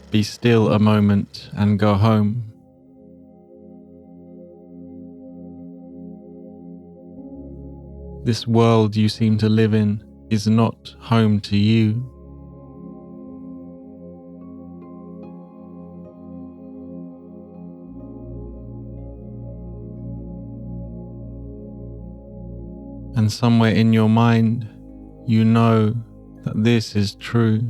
be still a moment and go home. This world you seem to live in is not home to you. And somewhere in your mind, you know that this is true.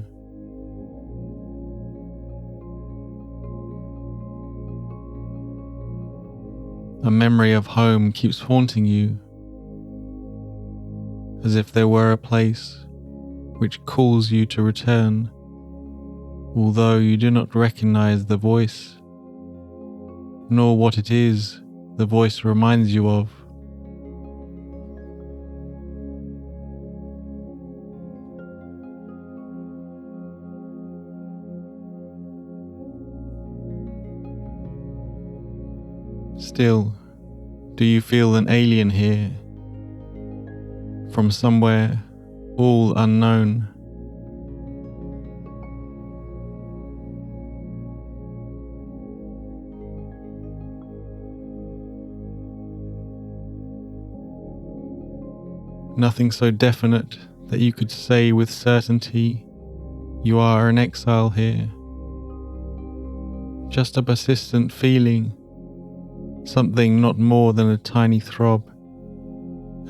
A memory of home keeps haunting you, as if there were a place which calls you to return, although you do not recognize the voice, nor what it is the voice reminds you of. Still, do you feel an alien here, from somewhere all unknown? Nothing so definite that you could say with certainty you are an exile here. Just a persistent feeling, something not more than a tiny throb,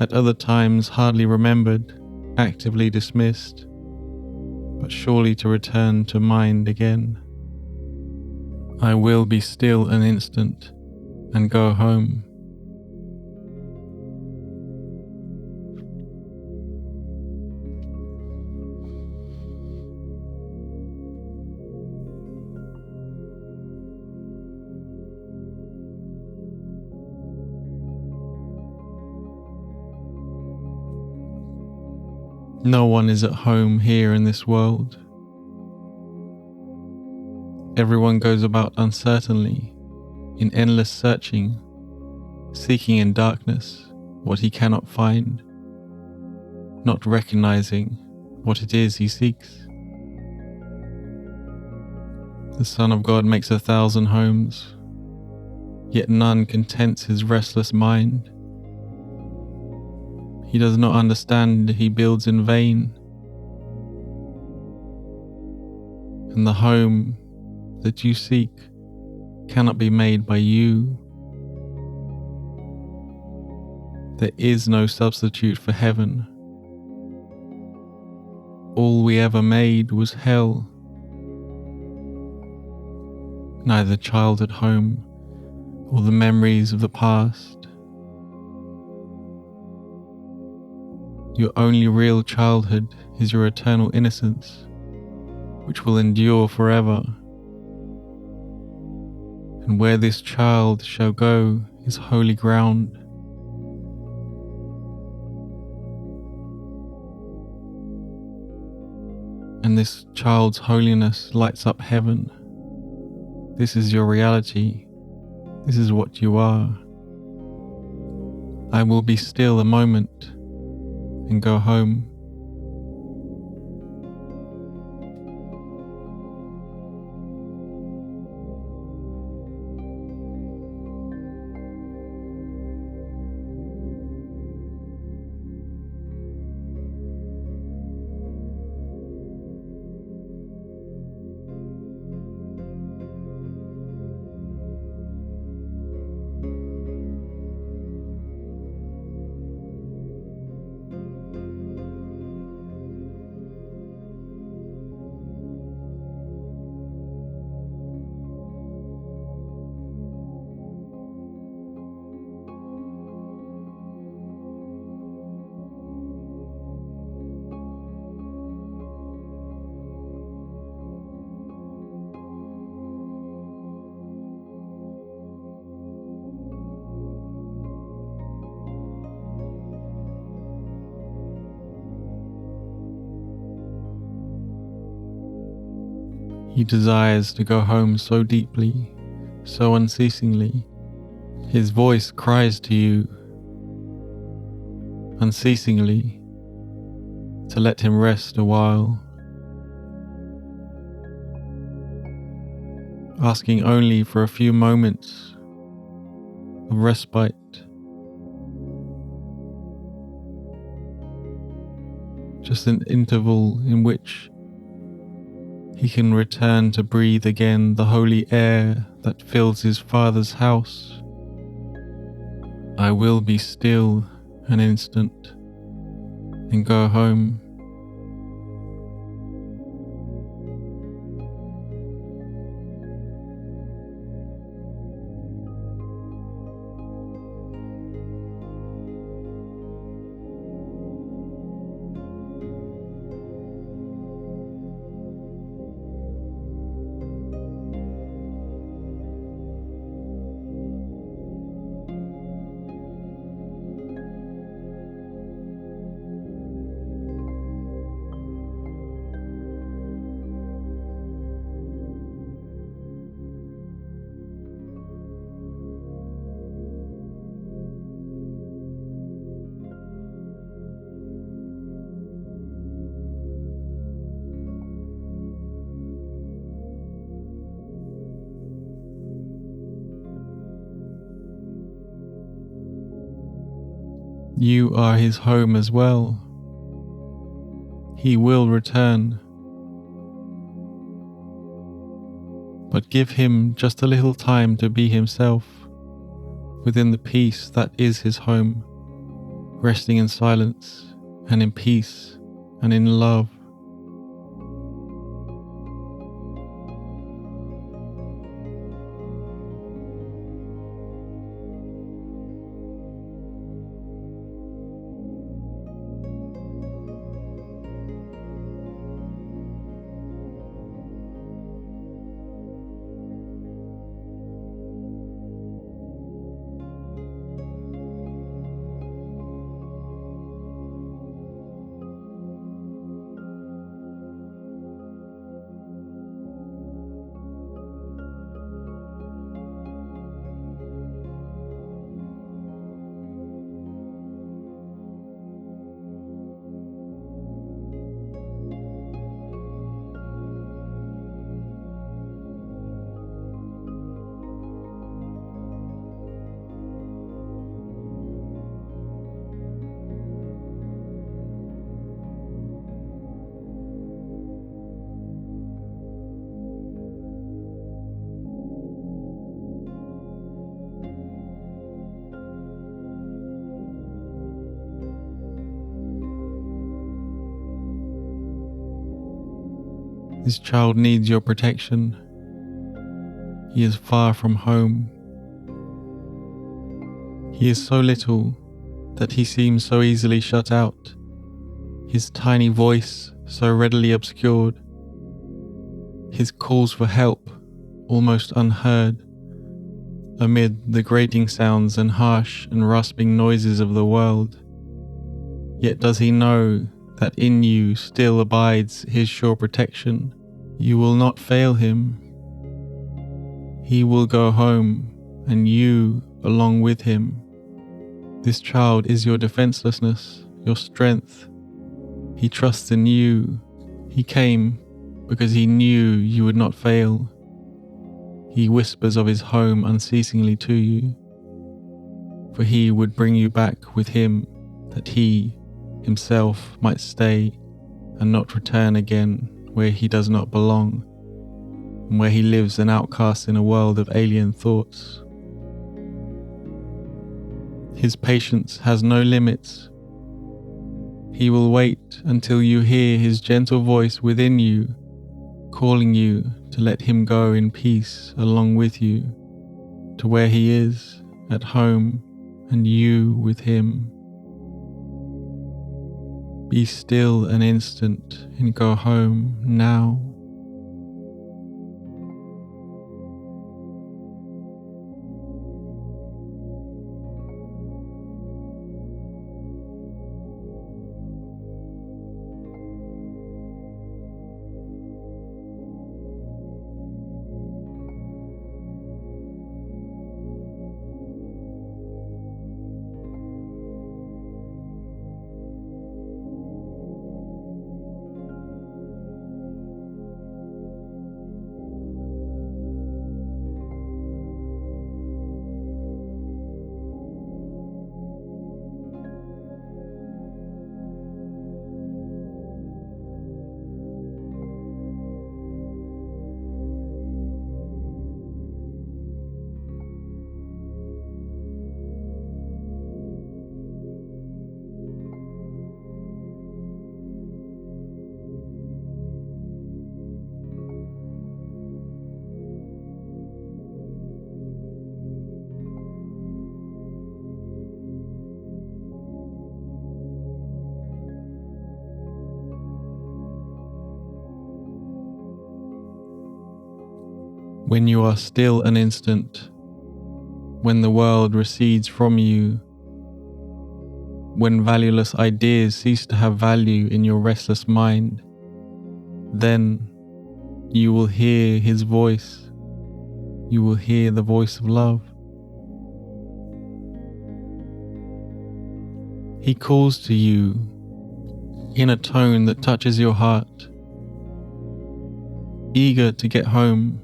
at other times hardly remembered, actively dismissed, but surely to return to mind again. I will be still an instant and go home. No one is at home here in this world. Everyone goes about uncertainly, in endless searching, seeking in darkness what he cannot find, not recognizing what it is he seeks. The Son of God makes 1,000 homes, yet none contents his restless mind. He does not understand he builds in vain, and the home that you seek cannot be made by you. There is no substitute for heaven. All we ever made was hell. Neither childhood home or the memories of the past. Your only real childhood is your eternal innocence, which will endure forever. And where this child shall go is holy ground. And this child's holiness lights up heaven. This is your reality. This is what you are. I will be still a moment and go home. He desires to go home so deeply, so unceasingly. His voice cries to you unceasingly to let him rest a while. asking only for a few moments of respite. Just an interval in which he can return to breathe again the holy air that fills his Father's house. I will be still an instant and go home. You are his home as well. He will return. But give him just a little time to be himself within the peace that is his home, resting in silence and in peace and in love. This child needs your protection. He is far from home. He is so little that he seems so easily shut out, his tiny voice so readily obscured, his calls for help almost unheard amid the grating sounds and harsh and rasping noises of the world. Yet does he know that in you still abides his sure protection. You will not fail him. He will go home, and you along with him. This child is your defenselessness, your strength. He trusts in you. He came because he knew you would not fail. He whispers of his home unceasingly to you, for he would bring you back with him, that he himself might stay and not return again where he does not belong, and where he lives an outcast in a world of alien thoughts. His patience has no limits. He will wait until you hear his gentle voice within you, calling you to let him go in peace along with you, to where he is, at home, and you with him. Be still an instant and go home now. When you are still an instant, when the world recedes from you, when valueless ideas cease to have value in your restless mind, then you will hear his voice. You will hear the voice of love. He calls to you in a tone that touches your heart, eager to get home,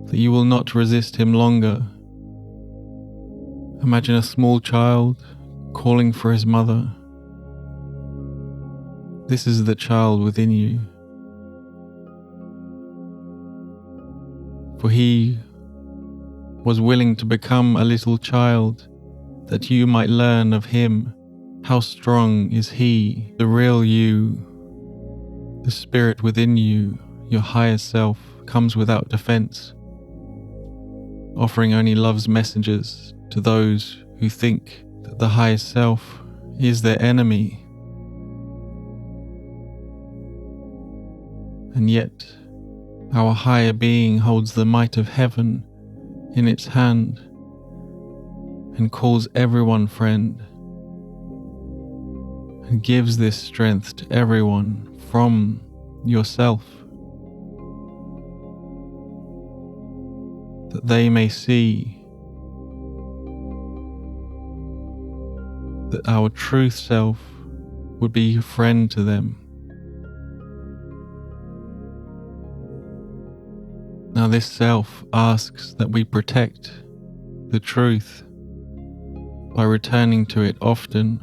that you will not resist him longer. Imagine a small child calling for his mother. This is the child within you. For he was willing to become a little child that you might learn of him. How strong is he, the real you, the spirit within you, your higher self, comes without defense, offering only love's messages to those who think that the higher self is their enemy. And yet, our higher being holds the might of heaven in its hand and calls everyone friend, and gives this strength to everyone from yourself, that they may see that our truth self would be a friend to them. Now this self asks that we protect the truth by returning to it often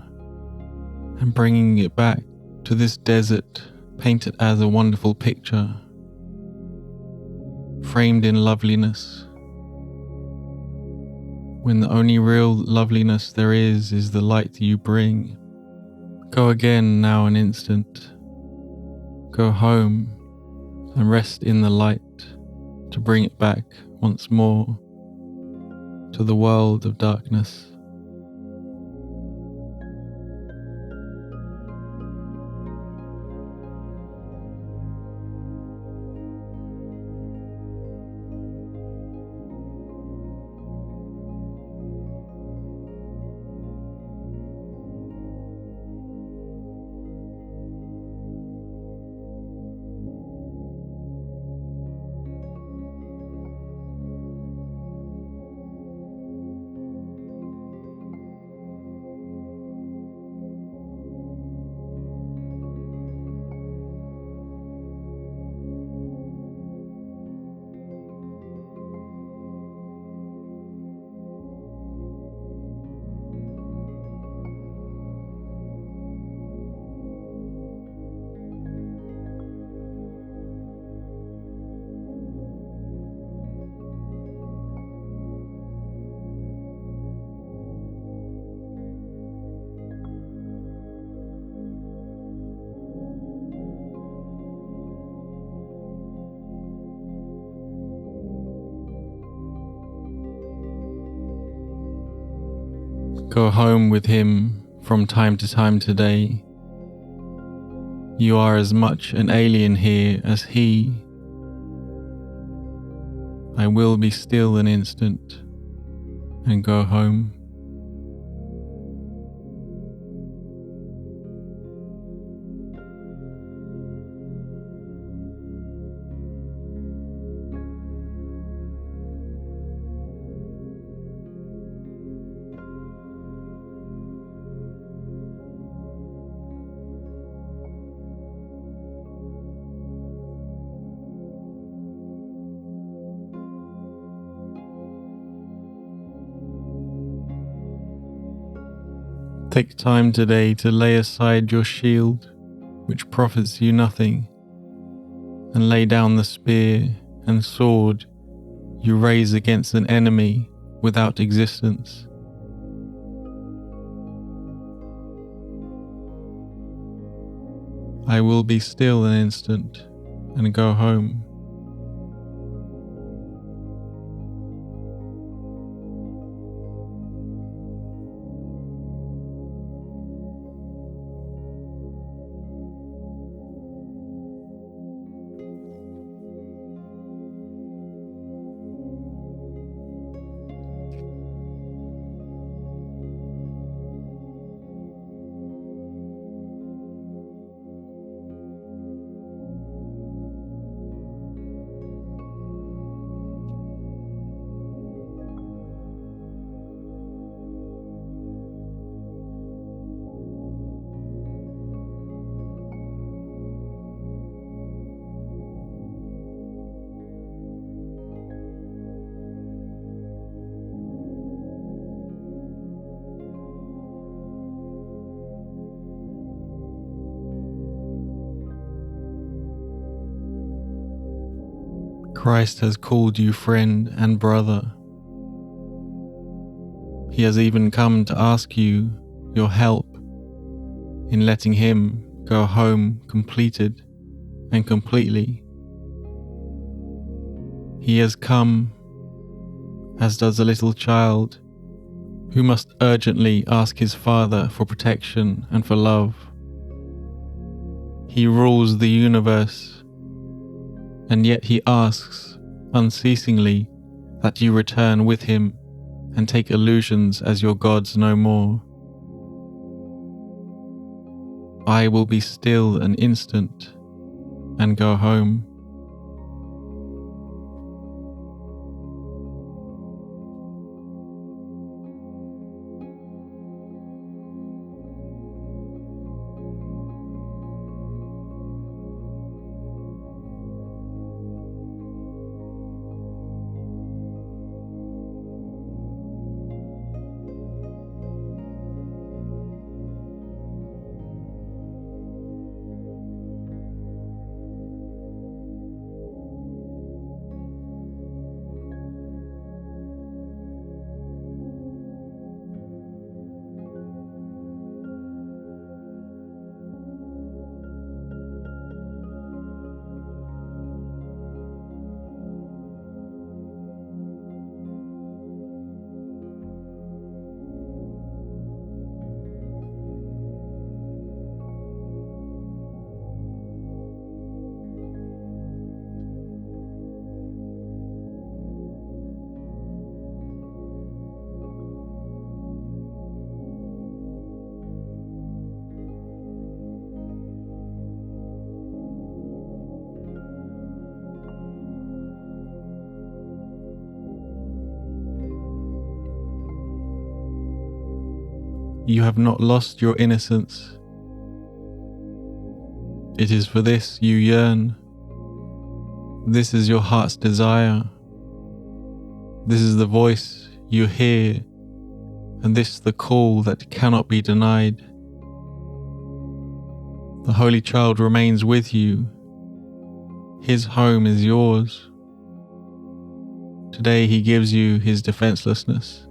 and bringing it back to this desert painted as a wonderful picture, framed in loveliness, when the only real loveliness there is the light you bring. Go again now an instant. Go home and rest in the light to bring it back once more to the world of darkness. Go home with him from time to time today. You are as much an alien here as he. I will be still an instant and go home. Take time today to lay aside your shield, which profits you nothing, and lay down the spear and sword you raise against an enemy without existence. I will be still an instant and go home. Christ has called you friend and brother. He has even come to ask you your help in letting him go home completed and completely. He has come, as does a little child who must urgently ask his father for protection and for love. He rules the universe, and yet he asks unceasingly that you return with him and take illusions as your gods no more. I will be still an instant and go home. You have not lost your innocence. It is for this you yearn. This is your heart's desire. This is the voice you hear, and this the call that cannot be denied. The Holy Child remains with you. His home is yours. Today he gives you his defenselessness,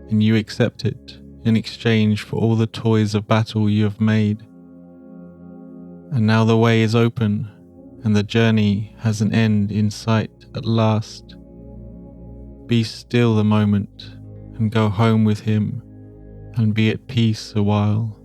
and you accept it in exchange for all the toys of battle you have made. And now the way is open, and the journey has an end in sight at last. Be still a moment, and go home with him, and be at peace a while.